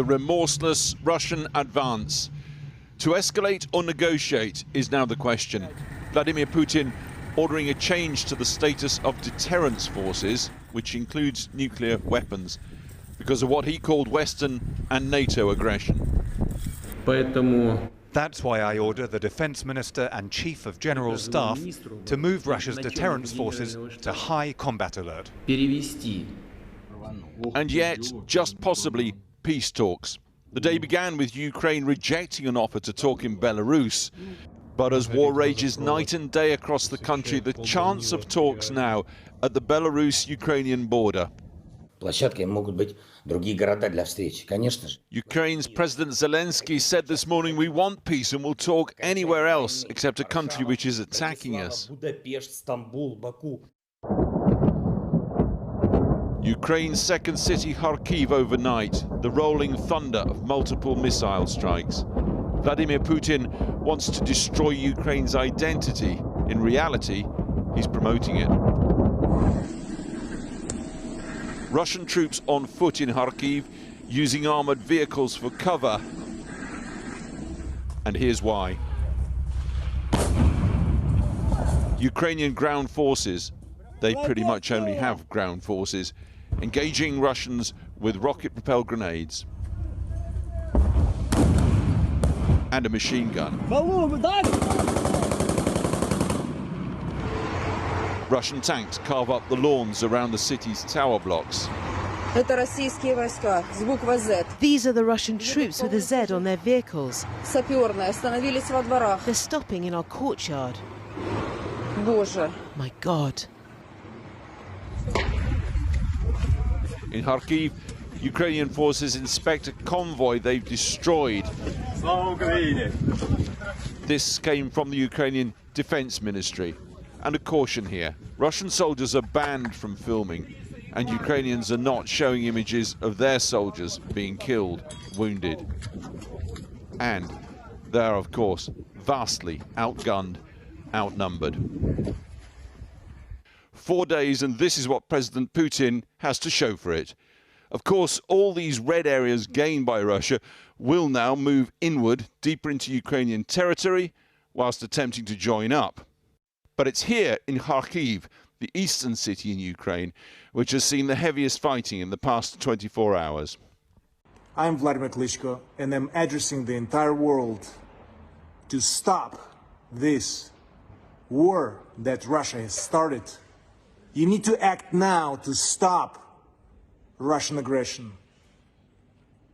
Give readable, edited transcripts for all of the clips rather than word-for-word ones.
The remorseless Russian advance. To escalate or negotiate is now the question. Vladimir Putin ordering a change to the status of deterrence forces, which includes nuclear weapons, because of what he called Western and NATO aggression. That's why I order the Defense Minister and Chief of General Staff to move Russia's deterrence forces to high combat alert. And yet, just possibly, peace talks. The day began with Ukraine rejecting an offer to talk in Belarus. But as war rages night and day across the country, the chance of talks now at the Belarus-Ukrainian border. Ukraine's President Zelensky said this morning, "We want peace and will talk anywhere else except a country which is attacking us." Ukraine's second city, Kharkiv, overnight, the rolling thunder of multiple missile strikes. Vladimir Putin wants to destroy Ukraine's identity. In reality, he's promoting it. Russian troops on foot in Kharkiv using armored vehicles for cover. And here's why. Ukrainian ground forces, they pretty much only have ground forces, engaging Russians with rocket-propelled grenades and a machine gun. Russian tanks carve up the lawns around the city's tower blocks. These are the Russian troops with a Z on their vehicles. They're stopping in our courtyard. My God. In Kharkiv, Ukrainian forces inspect a convoy they've destroyed. This came from the Ukrainian Defense Ministry. And a caution here, Russian soldiers are banned from filming, and Ukrainians are not showing images of their soldiers being killed, wounded. And they are, of course, vastly outgunned, outnumbered. 4 days, and this is what President Putin has to show for it. Of course, all these red areas gained by Russia will now move inward, deeper into Ukrainian territory, whilst attempting to join up. But it's here in Kharkiv, the eastern city in Ukraine, which has seen the heaviest fighting in the past 24 hours. I'm Vladimir Klitschko, and I'm addressing the entire world to stop this war that Russia has started. You need to act now to stop Russian aggression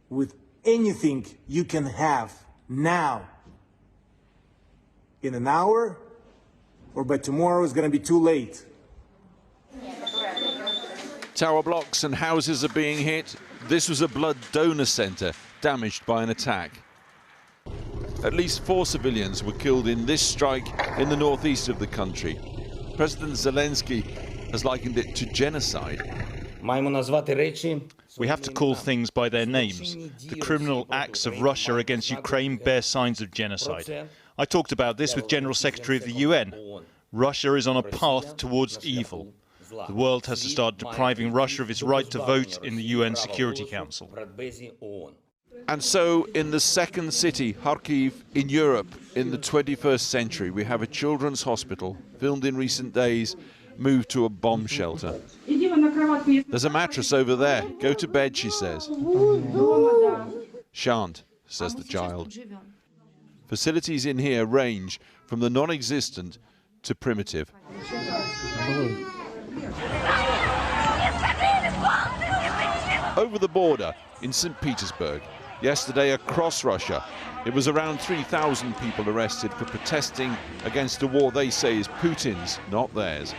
with anything you can have now. In an hour, or by tomorrow is going to be too late. Tower blocks and houses are being hit. This was a blood donor center damaged by an attack. At least 4 civilians were killed in this strike in the northeast of the country. President Zelensky has likened it to genocide. We have to call things by their names. The criminal acts of Russia against Ukraine bear signs of genocide. I talked about this with General Secretary of the UN. Russia is on a path towards evil. The world has to start depriving Russia of its right to vote in the UN Security Council. And so, in the second city, Kharkiv, in Europe, in the 21st century, we have a children's hospital, filmed in recent days, moved to a bomb shelter. There's a mattress over there. Go to bed, she says. Shan't, says the child. Facilities in here range from the non-existent to primitive. Over the border in St. Petersburg, yesterday across Russia, it was around 3,000 people arrested for protesting against a war they say is Putin's, not theirs.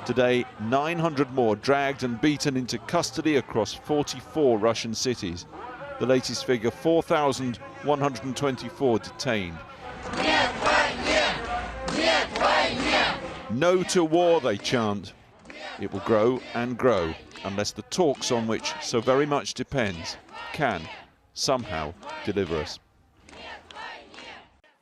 Today, 900 more dragged and beaten into custody across 44 Russian cities. The latest figure, 4,124 detained. No to war, they chant. It will grow and grow unless the talks on which so very much depends can somehow deliver us.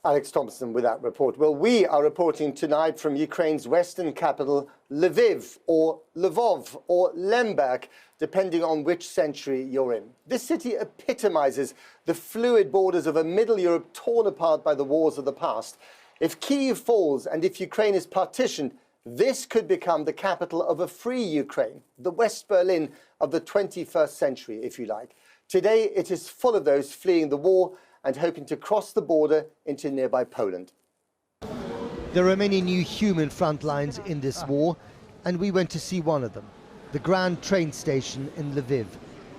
Alex Thompson with that report. Well, we are reporting tonight from Ukraine's western capital, Lviv, or Lvov, or Lemberg, depending on which century you're in. This city epitomizes the fluid borders of a Middle Europe torn apart by the wars of the past. If Kyiv falls and if Ukraine is partitioned, this could become the capital of a free Ukraine, the West Berlin of the 21st century, if you like. Today, it is full of those fleeing the war and hoping to cross the border into nearby Poland. There are many new human front lines in this war, and we went to see one of them, the Grand train station in Lviv,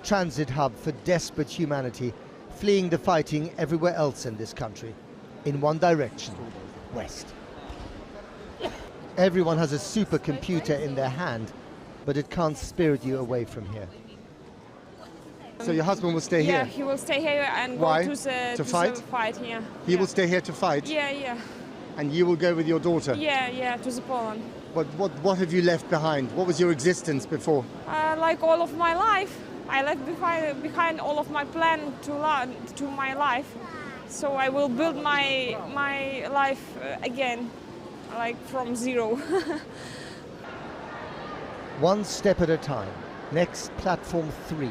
transit hub for desperate humanity, fleeing the fighting everywhere else in this country, in one direction, west. Everyone has a supercomputer in their hand, but it can't spirit you away from here. So your husband will stay here? Yeah, he will stay here and Why? go to fight? the fight, yeah. He will stay here to fight? Yeah, yeah. And you will go with your daughter? Yeah, to the Poland. But what have you left behind? What was your existence before? Like all of my life. I left behind all of my plan to my life. So I will build my life again, like from zero. One step at a time. Next, platform 3.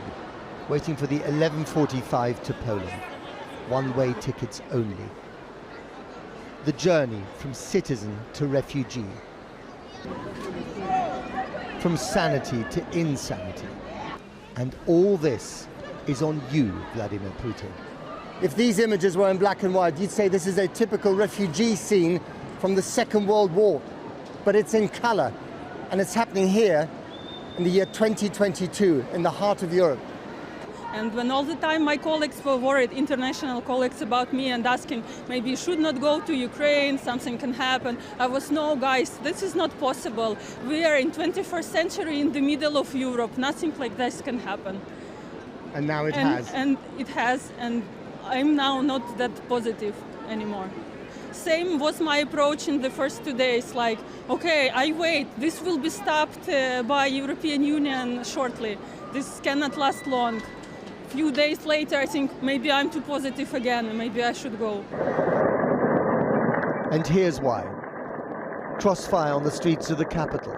Waiting for the 11:45 to Poland. One-way tickets only. The journey from citizen to refugee. From sanity to insanity. And all this is on you, Vladimir Putin. If these images were in black and white, you'd say this is a typical refugee scene from the Second World War. But it's in color, and it's happening here in the year 2022, in the heart of Europe. And when all the time my colleagues were worried, international colleagues, about me and asking, maybe you should not go to Ukraine, something can happen, I was, no guys, this is not possible. We are in 21st century in the middle of Europe, nothing like this can happen. And now it has. And it has, and I'm now not that positive anymore. Same was my approach in the first 2 days, like, okay, I wait, this will be stopped by European Union shortly. This cannot last long. Few days later, I think maybe I'm too positive again, and maybe I should go. And here's why. Crossfire on the streets of the capital.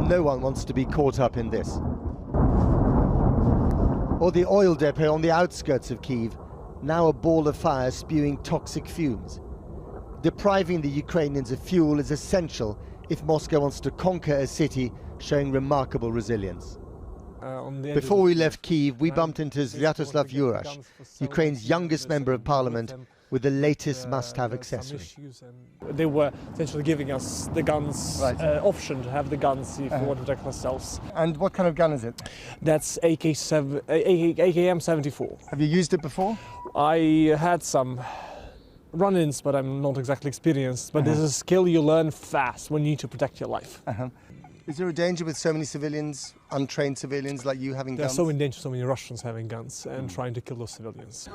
No one wants to be caught up in this. Or the oil depot on the outskirts of Kyiv, now a ball of fire spewing toxic fumes. Depriving the Ukrainians of fuel is essential if Moscow wants to conquer a city showing remarkable resilience. Before we left Kyiv, we bumped into Sviatoslav Jurash, Ukraine's youngest member of parliament, with the latest must-have accessory. They were essentially giving us the guns, option to have the guns if we want to protect ourselves. And what kind of gun is it? That's AKM-74. Have you used it before? I had some run-ins, but I'm not exactly experienced. But this is a skill you learn fast when you need to protect your life. Is there a danger with so many civilians, untrained civilians like you having guns? There's so many dangers, so many Russians having guns and trying to kill those civilians.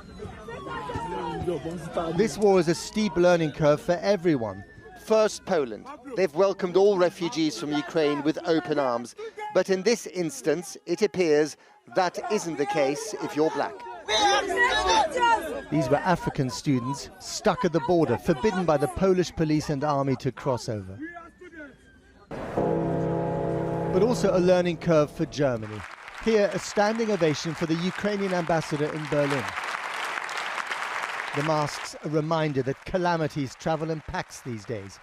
This war is a steep learning curve for everyone. First, Poland. They've welcomed all refugees from Ukraine with open arms. But in this instance, it appears that isn't the case if you're black. These were African students stuck at the border, forbidden by the Polish police and army to cross over. But also a learning curve for Germany. Here, a standing ovation for the Ukrainian ambassador in Berlin. The masks, a reminder that calamities travel in packs these days.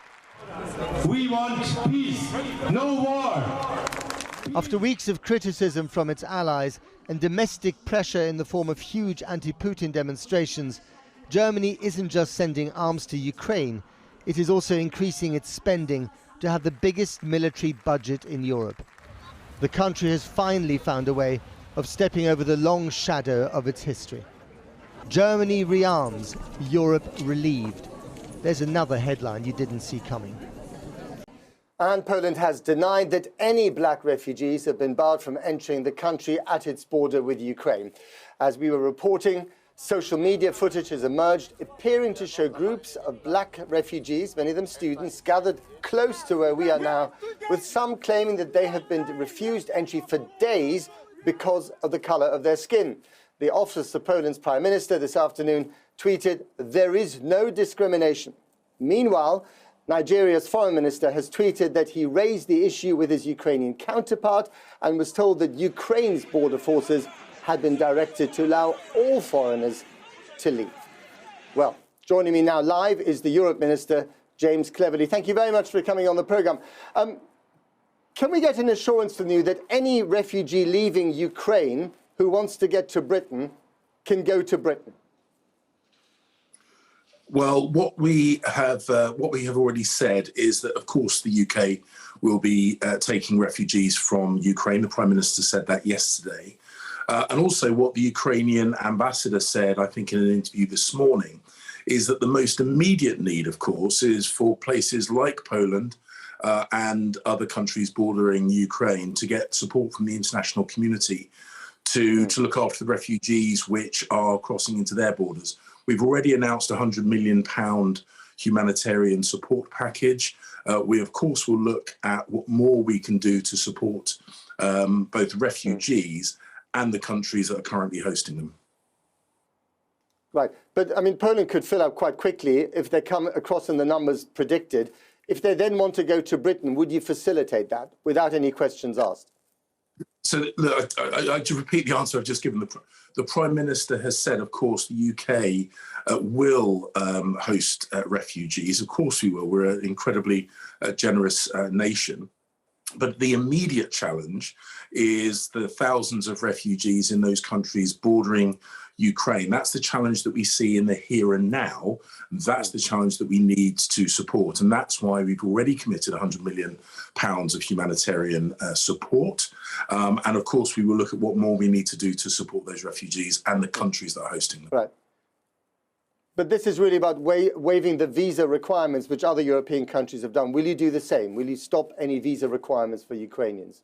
We want peace, no war. After weeks of criticism from its allies and domestic pressure in the form of huge anti-Putin demonstrations, Germany isn't just sending arms to Ukraine, it is also increasing its spending to have the biggest military budget in Europe. The country has finally found a way of stepping over the long shadow of its history. Germany rearms, Europe relieved. There's another headline you didn't see coming. And Poland has denied that any black refugees have been barred from entering the country at its border with Ukraine. As we were reporting, social media footage has emerged appearing to show groups of black refugees, many of them students, gathered close to where we are now, with some claiming that they have been refused entry for days because of the color of their skin. The office of Poland's Prime Minister this afternoon tweeted, "There is no discrimination." Meanwhile, Nigeria's Foreign Minister has tweeted that he raised the issue with his Ukrainian counterpart and was told that Ukraine's border forces had been directed to allow all foreigners to leave. Well, joining me now live is the Europe Minister, James Cleverly. Thank you very much for coming on the programme. Can we get an assurance from you that any refugee leaving Ukraine who wants to get to Britain can go to Britain? Well, what we have already said is that, of course, the UK will be taking refugees from Ukraine. The Prime Minister said that yesterday. And also what the Ukrainian ambassador said, I think, in an interview this morning, is that the most immediate need, of course, is for places like Poland and other countries bordering Ukraine to get support from the international community to look after the refugees which are crossing into their borders. We've already announced a £100 million humanitarian support package. We, of course, will look at what more we can do to support both refugees and the countries that are currently hosting them. Right. But, I mean, Poland could fill up quite quickly if they come across in the numbers predicted. If they then want to go to Britain, would you facilitate that without any questions asked? So, look, I to repeat the answer I've just given. The Prime Minister has said, of course, the UK will host refugees. Of course we will. We're an incredibly generous nation. But the immediate challenge is the thousands of refugees in those countries bordering Ukraine. That's the challenge that we see in the here and now. That's the challenge that we need to support. And that's why we've already committed £100 million of humanitarian support. And of course, we will look at what more we need to do to support those refugees and the countries that are hosting them. Right. But this is really about waiving the visa requirements, which other European countries have done. Will you do the same? Will you stop any visa requirements for Ukrainians?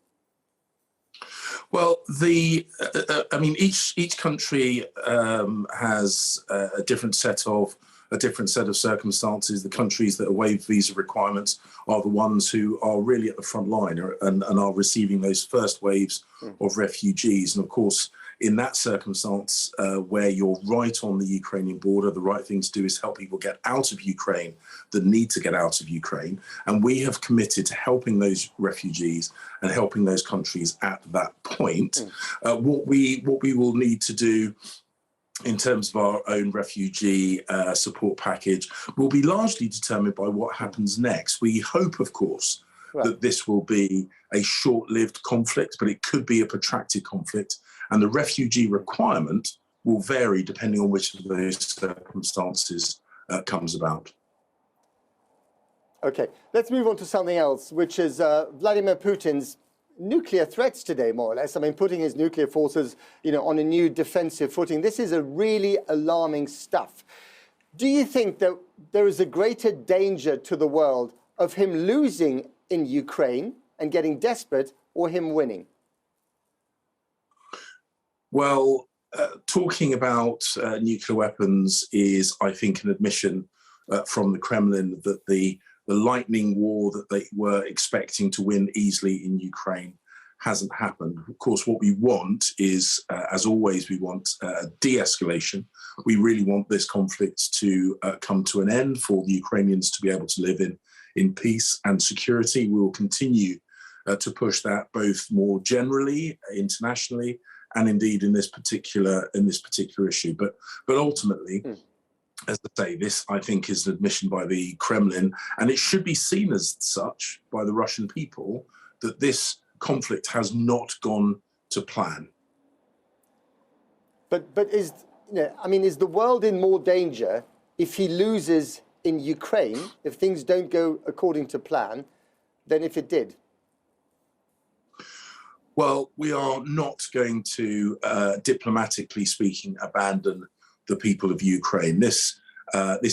Well, I mean, each country has a different set of circumstances. The countries that have waived visa requirements are the ones who are really at the front line and are receiving those first waves of refugees. And of course, in that circumstance, where you're right on the Ukrainian border, the right thing to do is help people get out of Ukraine that need to get out of Ukraine. And we have committed to helping those refugees and helping those countries at that point. What we will need to do in terms of our own refugee support package will be largely determined by what happens next. We hope, of course, that this will be a short-lived conflict, but it could be a protracted conflict. And the refugee requirement will vary depending on which of those circumstances comes about. Okay, let's move on to something else, which is Vladimir Putin's nuclear threats today, more or less. I mean, putting his nuclear forces, on a new defensive footing. This is a really alarming stuff. Do you think that there is a greater danger to the world of him losing in Ukraine and getting desperate, or him winning? Well, talking about nuclear weapons is, I think, an admission from the Kremlin that the lightning war that they were expecting to win easily in Ukraine hasn't happened. Of course, what we want is, as always, we want de-escalation. We really want this conflict to come to an end, for the Ukrainians to be able to live in peace and security. We will continue to push that both more generally, internationally, and indeed in this particular issue. But ultimately, as I say, this, I think, is an admission by the Kremlin, and it should be seen as such by the Russian people, that this conflict has not gone to plan. But is the world in more danger if he loses in Ukraine, if things don't go according to plan, than if it did? Well, we are not going to, diplomatically speaking, abandon the people of Ukraine. This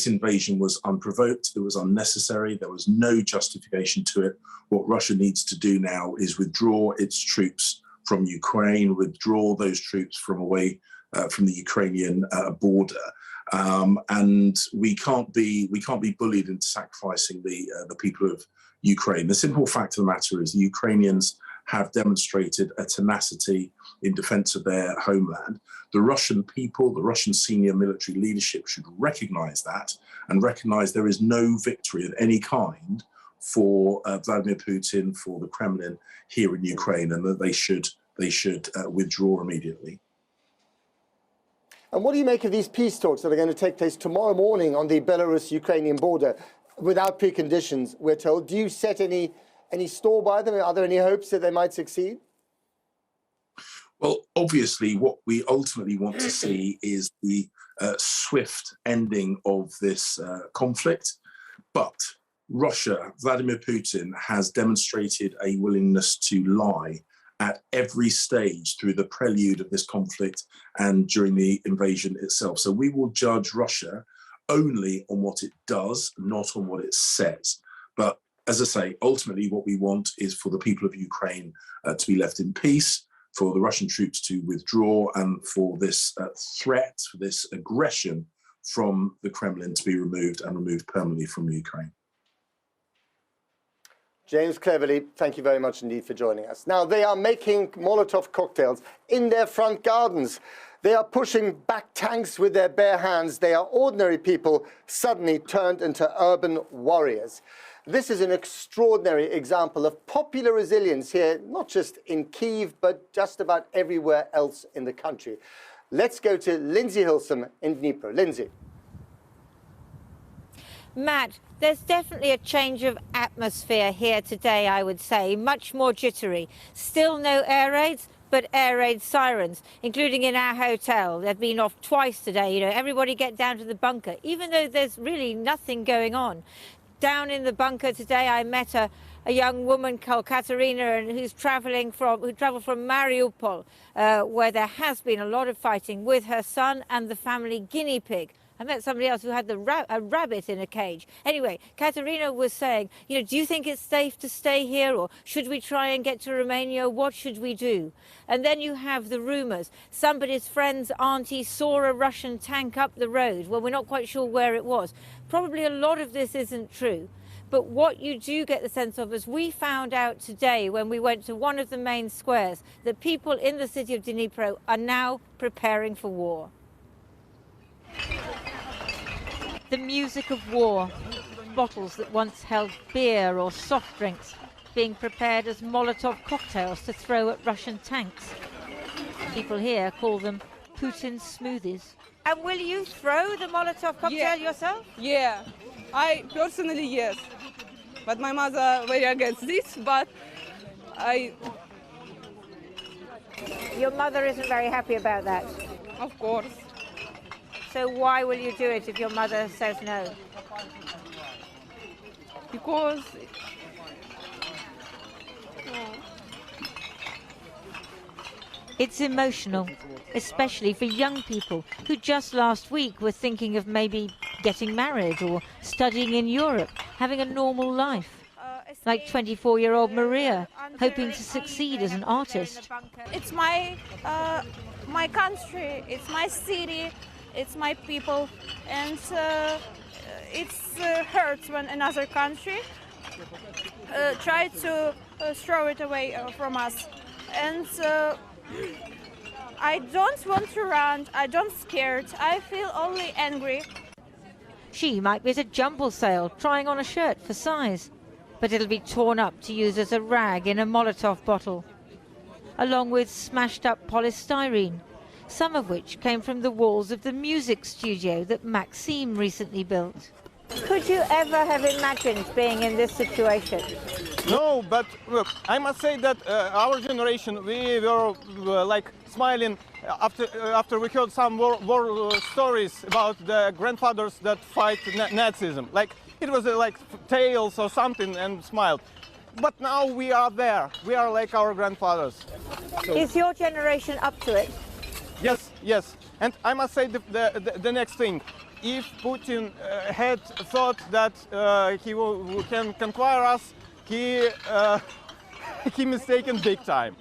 invasion was unprovoked. It was unnecessary. There was no justification to it. What Russia needs to do now is withdraw its troops from Ukraine, withdraw those troops from away from the Ukrainian border, and we can't be bullied into sacrificing the people of Ukraine. The simple fact of the matter is the Ukrainians have demonstrated a tenacity in defense of their homeland. The Russian people, the Russian senior military leadership should recognize that and recognize there is no victory of any kind for Vladimir Putin, for the Kremlin here in Ukraine, and that they should withdraw immediately. And what do you make of these peace talks that are going to take place tomorrow morning on the Belarus-Ukrainian border without preconditions, we're told? Do you set any store by them? Are there any hopes that they might succeed? Well, obviously, what we ultimately want to see is the swift ending of this conflict. But Russia, Vladimir Putin, has demonstrated a willingness to lie at every stage through the prelude of this conflict and during the invasion itself. So we will judge Russia only on what it does, not on what it says. But as I say, ultimately what we want is for the people of Ukraine to be left in peace, for the Russian troops to withdraw, and for this threat, for this aggression from the Kremlin to be removed, and removed permanently from Ukraine. James Cleverly, thank you very much indeed for joining us. Now, they are making Molotov cocktails in their front gardens. They are pushing back tanks with their bare hands. They are ordinary people suddenly turned into urban warriors. This is an extraordinary example of popular resilience here, not just in Kyiv, but just about everywhere else in the country. Let's go to Lindsay Hilsum in Dnipro. Lindsay. Matt, there's definitely a change of atmosphere here today, I would say, much more jittery. Still no air raids, but air raid sirens, including in our hotel. They've been off twice today. You know, everybody get down to the bunker, even though there's really nothing going on. Down in the bunker today, I met a young woman called Katerina, who traveled from Mariupol, where there has been a lot of fighting, with her son and the family guinea pig. I met somebody else who had a rabbit in a cage. Anyway, Katerina was saying, you know, do you think it's safe to stay here, or should we try and get to Romania? What should we do? And then you have the rumours. Somebody's friend's auntie saw a Russian tank up the road. Well, we're not quite sure where it was. Probably a lot of this isn't true. But what you do get the sense of, as we found out today when we went to one of the main squares, that people in the city of Dnipro are now preparing for war. The music of war, bottles that once held beer or soft drinks being prepared as Molotov cocktails to throw at Russian tanks. People here call them Putin's smoothies. And will you throw the Molotov cocktail yourself? Yeah, I personally, yes. But my mother very against this, but Your mother isn't very happy about that? Of course. So why will you do it if your mother says no? Because... It's emotional, especially for young people who just last week were thinking of maybe getting married or studying in Europe, having a normal life. Like 24-year-old Maria, hoping to succeed as an artist. It's my country, it's my city, it's my people, and it hurts when another country try to throw it away from us. And I don't want to run, I don't scared, I feel only angry. She might be at a jumble sale trying on a shirt for size, but it'll be torn up to use as a rag in a Molotov bottle, along with smashed up polystyrene, some of which came from the walls of the music studio that Maxime recently built. Could you ever have imagined being in this situation? No, but look, I must say that our generation, we were like smiling after we heard some war stories about the grandfathers that fight Nazism. Like it was like tales or something, and smiled. But now we are there. We are like our grandfathers. So. Is your generation up to it? Yes, yes. And I must say the next thing. If Putin had thought that he can conquer us, he mistaken big time.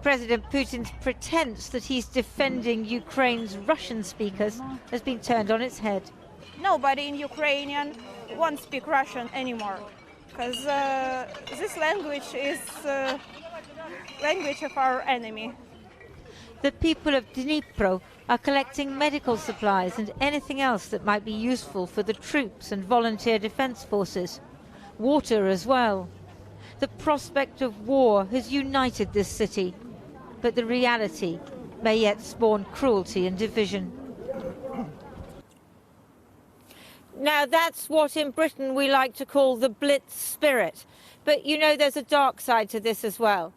President Putin's pretense that he's defending Ukraine's Russian speakers has been turned on its head. Nobody in Ukrainian won't speak Russian anymore, because this language is language of our enemy. The people of Dnipro are collecting medical supplies and anything else that might be useful for the troops and volunteer defence forces. Water as well. The prospect of war has united this city, but the reality may yet spawn cruelty and division. Now that's what in Britain we like to call the Blitz spirit. But you know there's a dark side to this as well.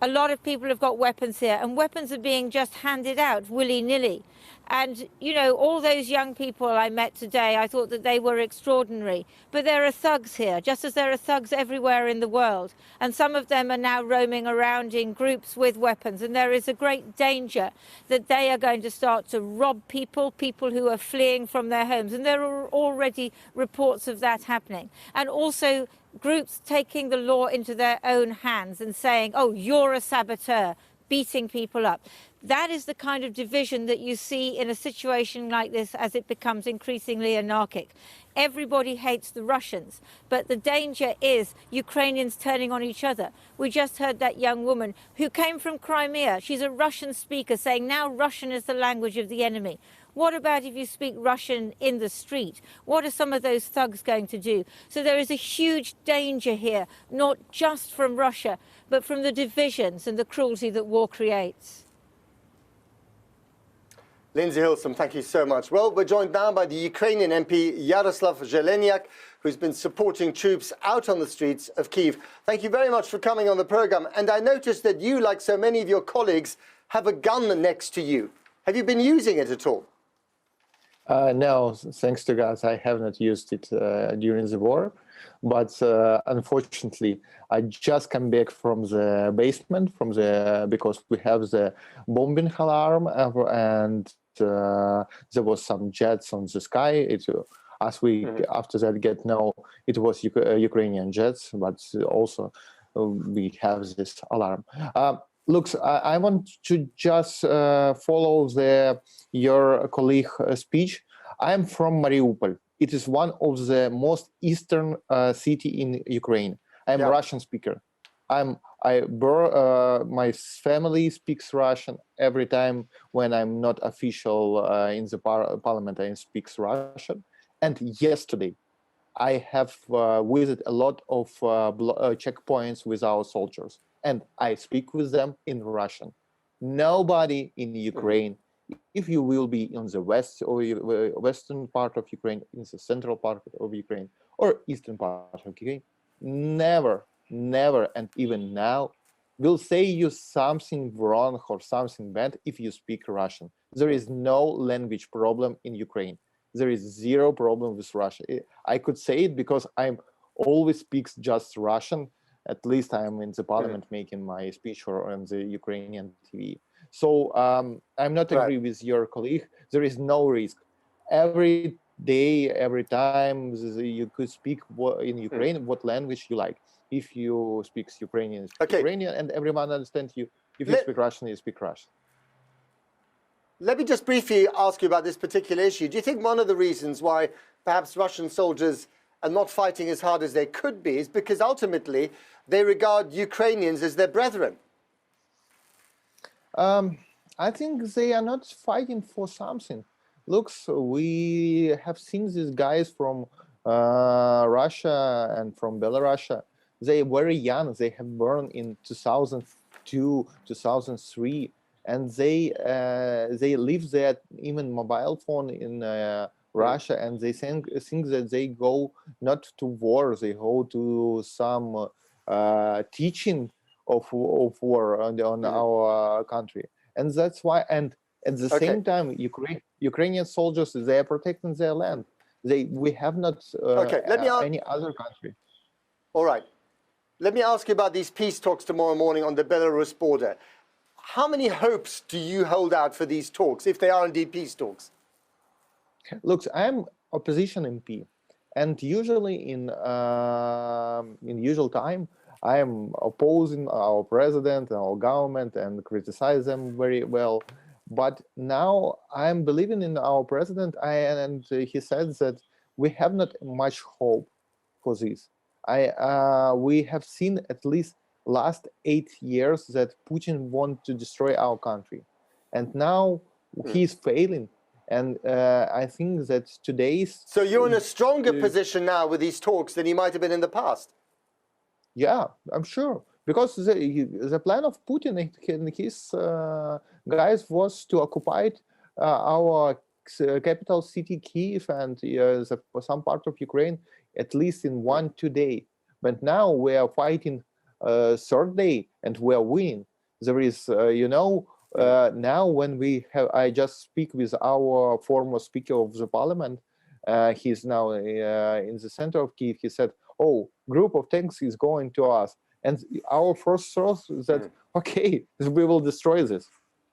A lot of people have got weapons here, and weapons are being just handed out willy-nilly. And, you know, all those young people I met today, I thought that they were extraordinary. But there are thugs here, just as there are thugs everywhere in the world. And some of them are now roaming around in groups with weapons. And there is a great danger that they are going to start to rob people who are fleeing from their homes. And there are already reports of that happening. And also groups taking the law into their own hands and saying, oh, you're a saboteur, beating people up. That is the kind of division that you see in a situation like this as it becomes increasingly anarchic. Everybody hates the Russians, but the danger is Ukrainians turning on each other. We just heard that young woman who came from Crimea. She's a Russian speaker saying now Russian is the language of the enemy. What about if you speak Russian in the street? What are some of those thugs going to do? So there is a huge danger here, not just from Russia, but from the divisions and the cruelty that war creates. Lindsay Hilsum, thank you so much. Well, we're joined now by the Ukrainian MP Yaroslav Zeleniak, who's been supporting troops out on the streets of Kyiv. Thank you very much for coming on the programme. And I noticed that you, like so many of your colleagues, have a gun next to you. Have you been using it at all? No, thanks to God, I have not used it during the war. But unfortunately, I just come back from the basement because we have the bombing alarm and there was some jets on the sky. As we after that get know, it was Ukrainian jets, but also we have this alarm. Look, I want to just follow your colleague speech. I'm from Mariupol. It is one of the most eastern city in Ukraine. I'm a Russian speaker. My family speaks Russian. Every time when I'm not official in the parliament, I speak Russian. And yesterday, I have visited a lot of checkpoints with our soldiers, and I speak with them in Russian. Nobody in Ukraine, if you will be in the west or western part of Ukraine, in the central part of Ukraine, or eastern part of Ukraine, never, and even now, will say you something wrong or something bad if you speak Russian. There is no language problem in Ukraine. There is zero problem with Russia. I could say it because I'm always speaks just Russian. At least I'm in the parliament making my speech or on the Ukrainian TV. So I'm not agree with your colleague. There is no risk. Every day, every time you could speak in Ukraine, what language you like. If you speak Ukrainian, speak Ukrainian, and everyone understands you. If you speak Russian, you speak Russian. Let me just briefly ask you about this particular issue. Do you think one of the reasons why perhaps Russian soldiers are not fighting as hard as they could be is because ultimately they regard Ukrainians as their brethren? I think they are not fighting for something. Look, so we have seen these guys from Russia and from Belarus. They are very young. They have born in 2002, 2003. And they leave their even mobile phone in Russia, and they think that they go not to war, they go to some teaching of war on our country, and that's why. And at the same time, Ukrainian soldiers, they are protecting their land. We have not any other country. All right, let me ask you about these peace talks tomorrow morning on the Belarus border. How many hopes do you hold out for these talks, if they are indeed peace talks? Look, I'm opposition MP, and usually in usual time, I am opposing our president, our government, and criticize them very well. But now I'm believing in our president, and he said that we have not much hope for this. We have seen at least last 8 years that Putin wanted to destroy our country. And now he's failing. And I think that today's... So you're in a stronger position now with these talks than you might have been in the past? Yeah, I'm sure. Because the plan of Putin and his guys was to occupy our capital city, Kyiv, and some part of Ukraine, at least in 1-2 days. But now we are fighting third day, and we are winning. There is, now when I just speak with our former Speaker of the Parliament, he's now in the center of Kyiv. He said, "Oh, group of tanks is going to us," and our first thought is that okay, we will destroy this.